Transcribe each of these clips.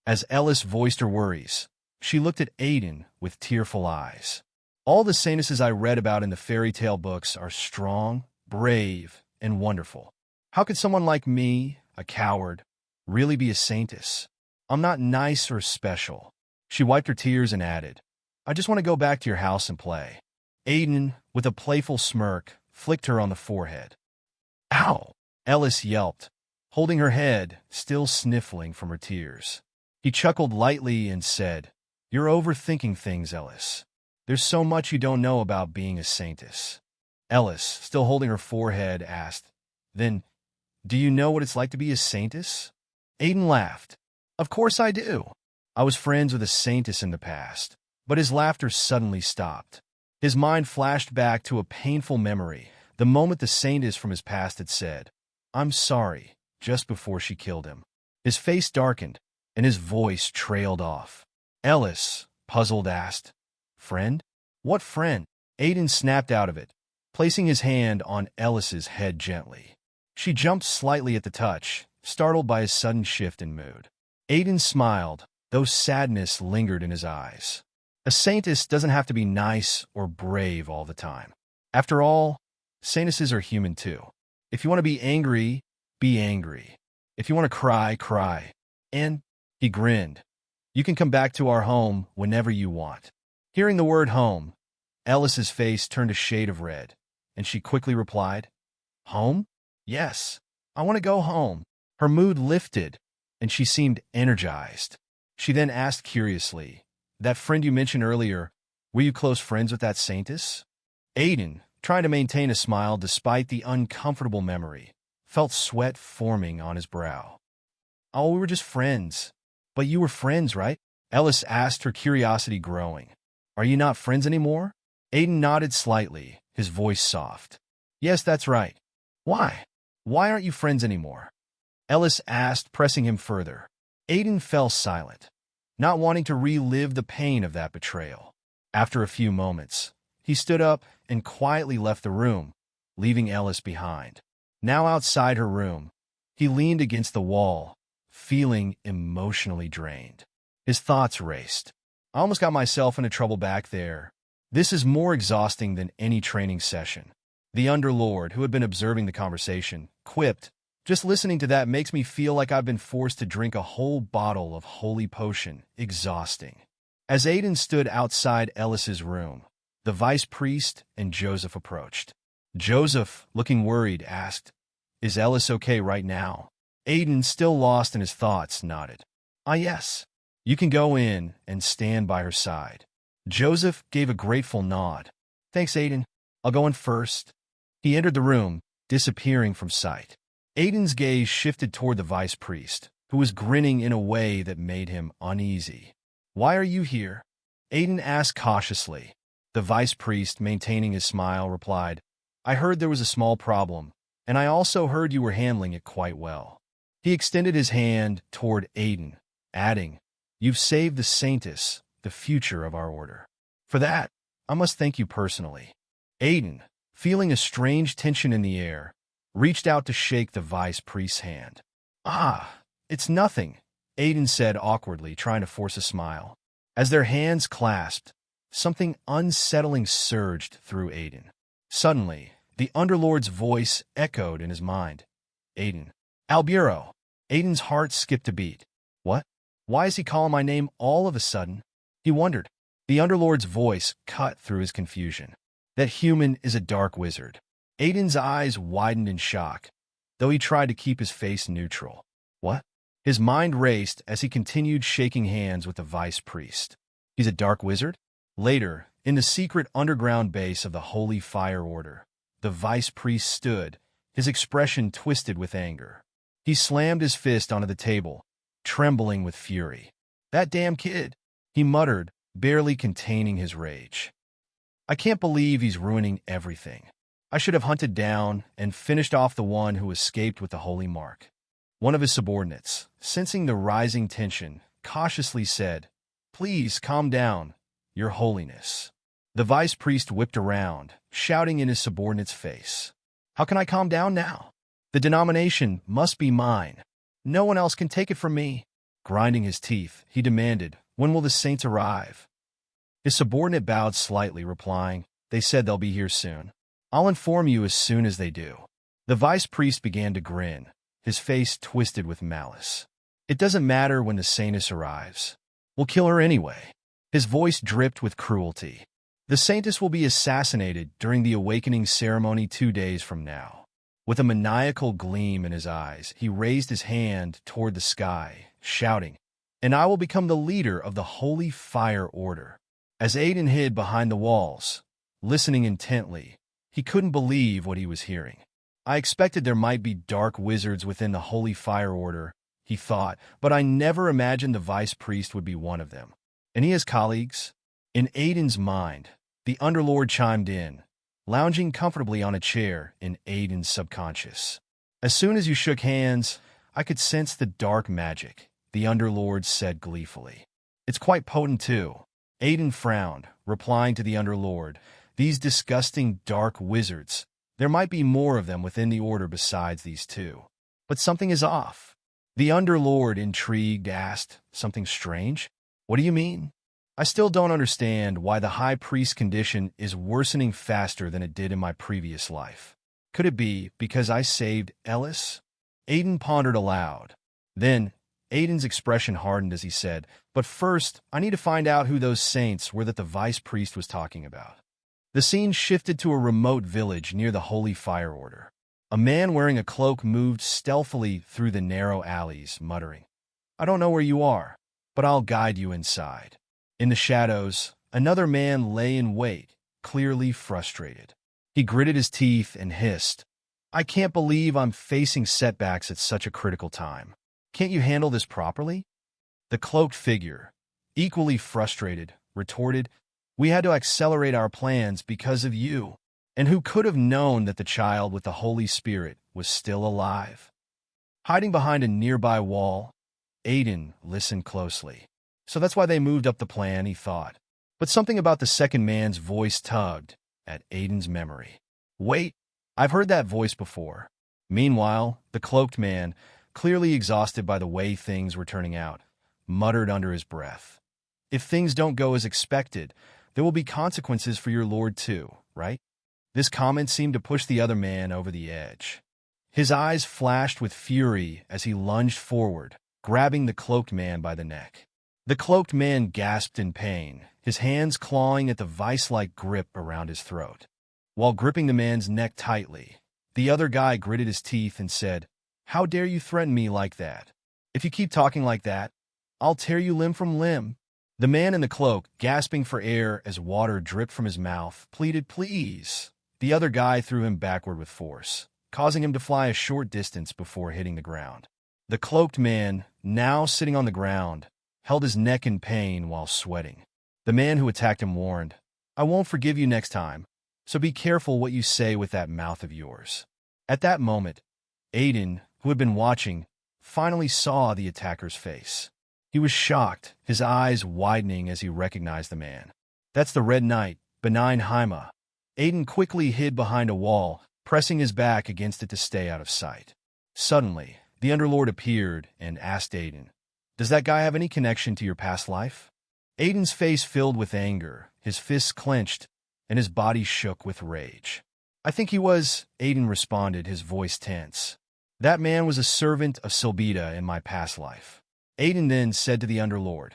As Ellis voiced her worries, she looked at Aiden with tearful eyes. All the saintesses I read about in the fairy tale books are strong, brave, and wonderful. How could someone like me, a coward, really be a saintess? I'm not nice or special. She wiped her tears and added, I just want to go back to your house and play. Aiden, with a playful smirk, flicked her on the forehead. Ow! Ellis yelped, holding her head, still sniffling from her tears. He chuckled lightly and said, You're overthinking things, Ellis. There's so much you don't know about being a saintess. Ellis, still holding her forehead, asked, Then, do you know what it's like to be a saintess? Aiden laughed. Of course I do. I was friends with a saintess in the past. But his laughter suddenly stopped. His mind flashed back to a painful memory, the moment the saintess from his past had said, I'm sorry, just before she killed him. His face darkened, and his voice trailed off. Ellis, puzzled, asked, Friend? What friend? Aiden snapped out of it, placing his hand on Ellis's head gently. She jumped slightly at the touch, startled by his sudden shift in mood. Aiden smiled, though sadness lingered in his eyes. A saintess doesn't have to be nice or brave all the time. After all, saintesses are human too. If you want to be angry, be angry. If you want to cry, cry. And, he grinned, you can come back to our home whenever you want. Hearing the word home, Ellis's face turned a shade of red, and she quickly replied, Home? Yes, I want to go home. Her mood lifted, and she seemed energized. She then asked curiously, That friend you mentioned earlier, were you close friends with that saintess? Aiden, trying to maintain a smile despite the uncomfortable memory, felt sweat forming on his brow. Oh, we were just friends. But you were friends, right? Ellis asked, her curiosity growing. Are you not friends anymore? Aiden nodded slightly, his voice soft. Yes, that's right. Why? Why aren't you friends anymore? Ellis asked, pressing him further. Aiden fell silent, not wanting to relive the pain of that betrayal. After a few moments, he stood up and quietly left the room, leaving Ellis behind. Now outside her room, he leaned against the wall, feeling emotionally drained. His thoughts raced. I almost got myself into trouble back there. This is more exhausting than any training session. The Underlord, who had been observing the conversation, quipped, Just listening to that makes me feel like I've been forced to drink a whole bottle of holy potion. Exhausting. As Aiden stood outside Ellis's room, the vice priest and Joseph approached. Joseph, looking worried, asked, Is Ellis okay right now? Aiden, still lost in his thoughts, nodded. Ah, yes. You can go in and stand by her side. Joseph gave a grateful nod. Thanks, Aiden. I'll go in first. He entered the room, disappearing from sight. Aiden's gaze shifted toward the vice priest, who was grinning in a way that made him uneasy. Why are you here? Aiden asked cautiously. The vice priest, maintaining his smile, replied, I heard there was a small problem, and I also heard you were handling it quite well. He extended his hand toward Aiden, adding, You've saved the saintess, the future of our order. For that, I must thank you personally. Aiden, feeling a strange tension in the air, reached out to shake the vice priest's hand. Ah, it's nothing, Aiden said awkwardly, trying to force a smile. As their hands clasped, something unsettling surged through Aiden. Suddenly, the Underlord's voice echoed in his mind. Aiden. Alburo. Aiden's heart skipped a beat. What? Why is he calling my name all of a sudden? He wondered. The Underlord's voice cut through his confusion. That human is a dark wizard. Aiden's eyes widened in shock, though he tried to keep his face neutral. What? His mind raced as he continued shaking hands with the vice priest. He's a dark wizard? Later, in the secret underground base of the Holy Fire Order, the vice priest stood, his expression twisted with anger. He slammed his fist onto the table, trembling with fury. That damn kid, he muttered, barely containing his rage. I can't believe he's ruining everything. I should have hunted down and finished off the one who escaped with the holy mark. One of his subordinates, sensing the rising tension, cautiously said, Please calm down, Your Holiness. The vice priest whipped around, shouting in his subordinate's face. How can I calm down now? The denomination must be mine. No one else can take it from me. Grinding his teeth, he demanded, "When will the saints arrive?" His subordinate bowed slightly, replying, "They said they'll be here soon. I'll inform you as soon as they do." The vice priest began to grin, his face twisted with malice. "It doesn't matter when the saintess arrives. We'll kill her anyway." His voice dripped with cruelty. "The saintess will be assassinated during the awakening ceremony 2 days from now." With a maniacal gleam in his eyes, he raised his hand toward the sky, shouting, "And I will become the leader of the Holy Fire Order." As Aiden hid behind the walls, listening intently, he couldn't believe what he was hearing. "I expected there might be dark wizards within the Holy Fire Order," he thought, "but I never imagined the vice priest would be one of them. And he has colleagues?" In Aiden's mind, the Underlord chimed in, lounging comfortably on a chair in Aiden's subconscious. "As soon as you shook hands, I could sense the dark magic," the Underlord said gleefully. "It's quite potent, too." Aiden frowned, replying to the Underlord, "These disgusting dark wizards. There might be more of them within the Order besides these two. But something is off." The Underlord, intrigued, asked, "Something strange? What do you mean?" "I still don't understand why the High Priest condition is worsening faster than it did in my previous life. Could it be because I saved Ellis?" Aiden pondered aloud. Then, Aiden's expression hardened as he said, "But first, I need to find out who those saints were that the vice priest was talking about." The scene shifted to a remote village near the Holy Fire Order. A man wearing a cloak moved stealthily through the narrow alleys, muttering, "I don't know where you are, but I'll guide you inside." In the shadows, another man lay in wait, clearly frustrated. He gritted his teeth and hissed, "I can't believe I'm facing setbacks at such a critical time. Can't you handle this properly?" The cloaked figure, equally frustrated, retorted, "We had to accelerate our plans because of you. And who could have known that the child with the Holy Spirit was still alive?" Hiding behind a nearby wall, Aiden listened closely. So that's why they moved up the plan, he thought. But something about the second man's voice tugged at Aiden's memory. "Wait, I've heard that voice before." Meanwhile, the cloaked man, clearly exhausted by the way things were turning out, muttered under his breath, "If things don't go as expected, there will be consequences for your lord too, right?" This comment seemed to push the other man over the edge. His eyes flashed with fury as he lunged forward, grabbing the cloaked man by the neck. The cloaked man gasped in pain, his hands clawing at the vice-like grip around his throat. While gripping the man's neck tightly, the other guy gritted his teeth and said, "How dare you threaten me like that? If you keep talking like that, I'll tear you limb from limb." The man in the cloak, gasping for air as water dripped from his mouth, pleaded, "Please." The other guy threw him backward with force, causing him to fly a short distance before hitting the ground. The cloaked man, now sitting on the ground, held his neck in pain while sweating. The man who attacked him warned, "I won't forgive you next time, so be careful what you say with that mouth of yours." At that moment, Aiden, who had been watching, finally saw the attacker's face. He was shocked, his eyes widening as he recognized the man. "That's the Red Knight, Benign Haima." Aiden quickly hid behind a wall, pressing his back against it to stay out of sight. Suddenly, the Underlord appeared and asked Aiden, "Does that guy have any connection to your past life?" Aiden's face filled with anger, his fists clenched, and his body shook with rage. "I think he was," Aiden responded, his voice tense. "That man was a servant of Silbita in my past life." Aiden then said to the Underlord,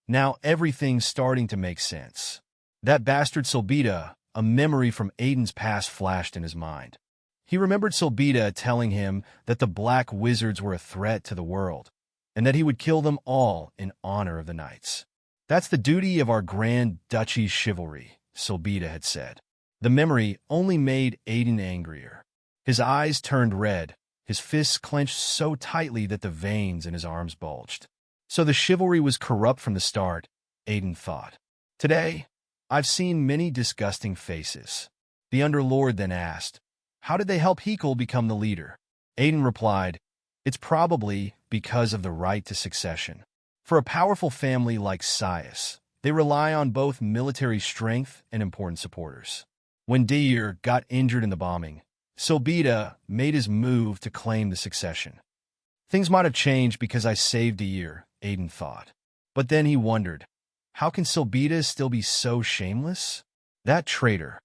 "Now everything's starting to make sense." That bastard Silbita, a memory from Aiden's past flashed in his mind. He remembered Silbita telling him that the black wizards were a threat to the world, and that he would kill them all in honor of the knights. "That's the duty of our Grand Duchy's chivalry," Silbita had said. The memory only made Aiden angrier. His eyes turned red, his fists clenched so tightly that the veins in his arms bulged. So the chivalry was corrupt from the start, Aiden thought. "Today, I've seen many disgusting faces." The Underlord then asked, "How did they help Hekal become the leader?" Aiden replied, "It's probably because of the right to succession. For a powerful family like Sias, they rely on both military strength and important supporters. When Deir got injured in the bombing, Silbita made his move to claim the succession. Things might have changed because I saved Deir," Aiden thought. But then he wondered, how can Silbita still be so shameless? That traitor.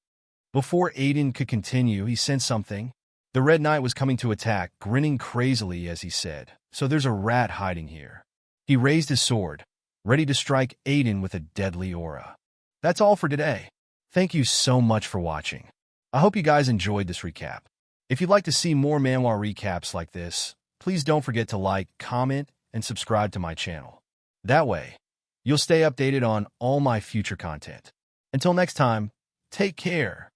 Before Aiden could continue, he sensed something. The Red Knight was coming to attack, grinning crazily as he said, "So there's a rat hiding here." He raised his sword, ready to strike Aiden with a deadly aura. That's all for today. Thank you so much for watching. I hope you guys enjoyed this recap. If you'd like to see more manhwa recaps like this, please don't forget to like, comment, and subscribe to my channel. That way, you'll stay updated on all my future content. Until next time, take care.